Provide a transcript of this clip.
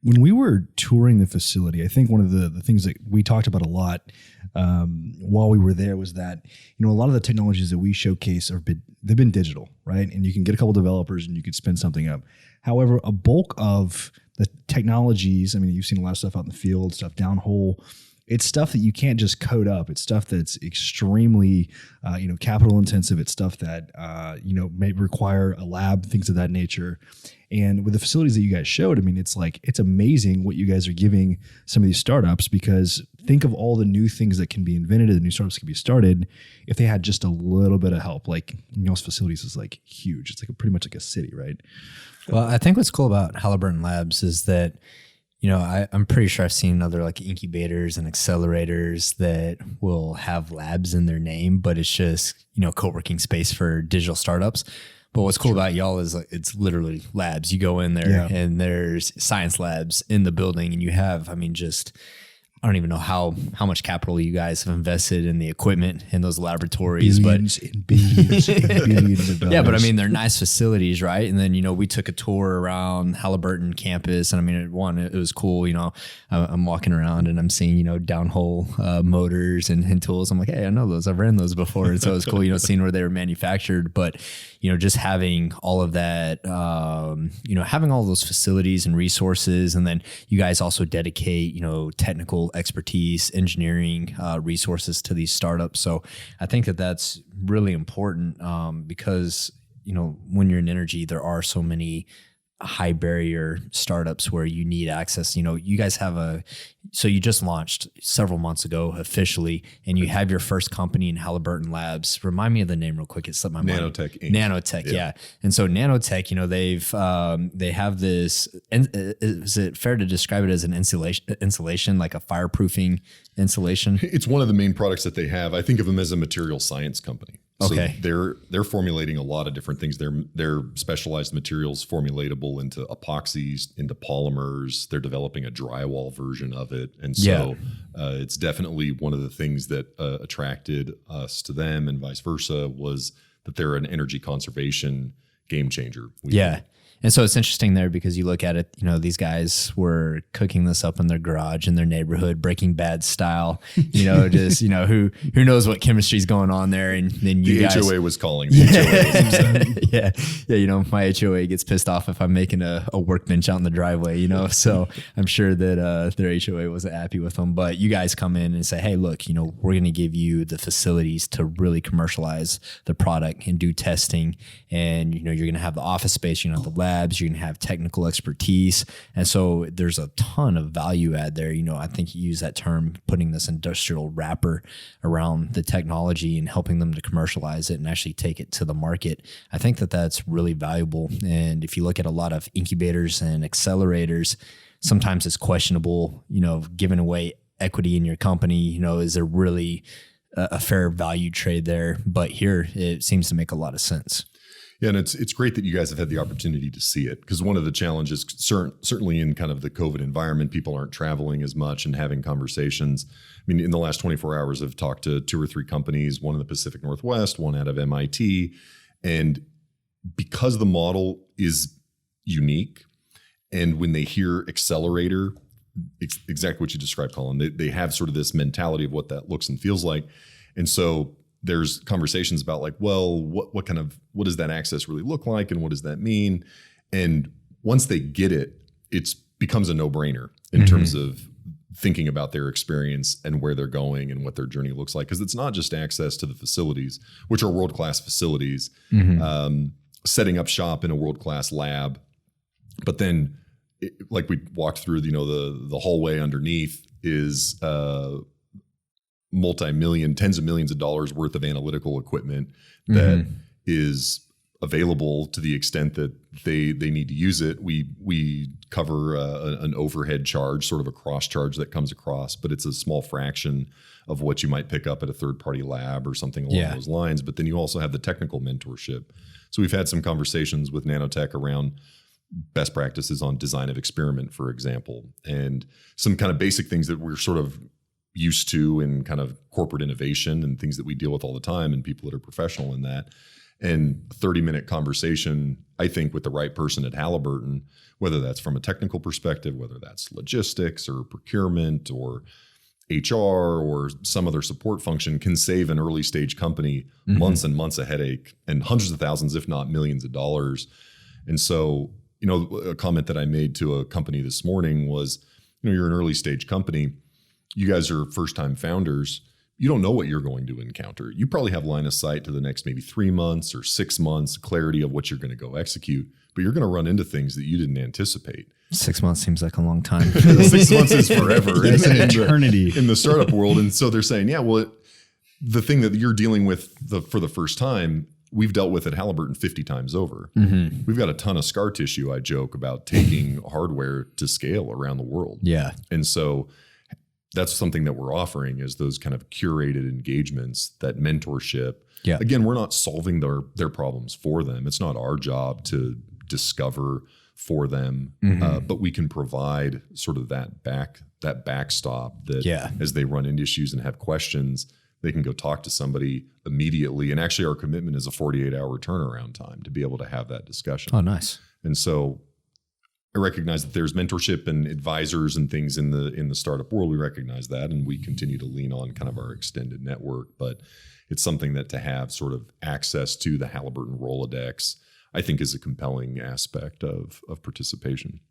When we were touring the facility, I think one of the things that we talked about a lot while we were there was that, a lot of the technologies that we showcase they've been digital, right? And you can get a couple developers and you could spin something up. However, a bulk of the technologies, you've seen a lot of stuff out in the field, stuff downhole. It's stuff that you can't just code up. It's stuff that's extremely, capital intensive. It's stuff that, may require a lab, things of that nature. And with the facilities that you guys showed, it's amazing what you guys are giving some of these startups, because think of all the new things that can be invented and the new startups can be started if they had just a little bit of help. Like, those facilities is like huge. It's like pretty much like a city, right? Well, I think what's cool about Halliburton Labs is that, I'm pretty sure I've seen other like incubators and accelerators that will have labs in their name, but it's just, co-working space for digital startups. But what's cool about y'all is like, it's literally labs. You go in there and there's science labs in the building, and you have, I don't even know how much capital you guys have invested in the equipment in those laboratories, billions and billions of dollars. Yeah, but they're nice facilities, right? And then, we took a tour around Halliburton campus, and it was cool. I'm walking around and I'm seeing, downhole motors and tools. I'm like, hey, I know those. I've ran those before. And so it was cool, seeing where they were manufactured. But, just having all of that, having all those facilities and resources, and then you guys also dedicate, technical expertise, engineering resources to these startups. So I think that that's really important because, when you're in energy, there are so many high barrier startups where you need access. You guys have so you just launched several months ago officially, and you have your first company in Halliburton Labs. Remind me of the name real quick. It slipped my mind. Nanotech Inc. Nanotech, yeah. And so Nanotech, they have this, is it fair to describe it as an insulation, like a fireproofing insulation? It's one of the main products that they have. I think of them as a material science company. Okay. So they're formulating a lot of different things. They're specialized materials formulatable into epoxies, into polymers. They're developing a drywall version of it. And so it's definitely one of the things that attracted us to them, and vice versa, was that they're an energy conservation game changer. And so it's interesting there because you look at it, these guys were cooking this up in their garage in their neighborhood, Breaking Bad style, who knows what chemistry's going on there. And then you guys, HOA was calling. The HOA was my HOA gets pissed off if I'm making a workbench out in the driveway, so I'm sure that their HOA wasn't happy with them. But you guys come in and say, hey, look, we're going to give you the facilities to really commercialize the product and do testing. And, you're going to have the office space, the lab, you're going to have technical expertise. And so there's a ton of value add there. I think you use that term, putting this industrial wrapper around the technology and helping them to commercialize it and actually take it to the market. I think that that's really valuable. And if you look at a lot of incubators and accelerators, sometimes it's questionable, giving away equity in your company, is there really a fair value trade there? But here it seems to make a lot of sense. Yeah, and it's great that you guys have had the opportunity to see it, because one of the challenges, certainly in kind of the COVID environment, people aren't traveling as much and having conversations. In the last 24 hours, I've talked to 2 or 3 companies, one in the Pacific Northwest, one out of MIT. And because the model is unique, and when they hear accelerator, it's exactly what you described, Collin. They have sort of this mentality of what that looks and feels like. And so there's conversations about like, well, what does that access really look like, and what does that mean? And once they get it, it becomes a no-brainer in terms of thinking about their experience and where they're going and what their journey looks like. Because it's not just access to the facilities, which are world-class facilities, setting up shop in a world-class lab, but then like we walked through, the hallway underneath is multi-million, tens of millions of dollars worth of analytical equipment that is available to the extent that they need to use it. We cover an overhead charge, sort of a cross charge that comes across, but it's a small fraction of what you might pick up at a third-party lab or something along those lines. But then you also have the technical mentorship. So we've had some conversations with Nanotech around best practices on design of experiment, for example, and some kind of basic things that we're sort of used to in kind of corporate innovation and things that we deal with all the time, and people that are professional in that. And a 30-minute conversation, I think, with the right person at Halliburton, whether that's from a technical perspective, whether that's logistics or procurement or HR or some other support function, can save an early stage company months and months of headache and hundreds of thousands, if not millions of dollars. And so, a comment that I made to a company this morning was, you're an early stage company. You guys are first time founders. You don't know what you're going to encounter. You probably have line of sight to the next maybe 3 months or 6 months, clarity of what you're going to go execute, but you're going to run into things that you didn't anticipate. 6 months seems like a long time. 6 months is forever. It's an eternity in the startup world. And so they're saying, the thing that you're dealing with for the first time, we've dealt with at Halliburton 50 times over. We've got a ton of scar tissue, I joke, about taking hardware to scale around the world. Yeah. And so that's something that we're offering, is those kind of curated engagements, that mentorship. Yeah. Again, we're not solving their problems for them. It's not our job to discover for them, but we can provide sort of that backstop that as they run into issues and have questions, they can go talk to somebody immediately. And actually our commitment is a 48-hour turnaround time to be able to have that discussion. Oh, nice. And so I recognize that there's mentorship and advisors and things in the startup world. We recognize that, and we continue to lean on kind of our extended network. But it's something that to have sort of access to the Halliburton Rolodex, I think, is a compelling aspect of participation.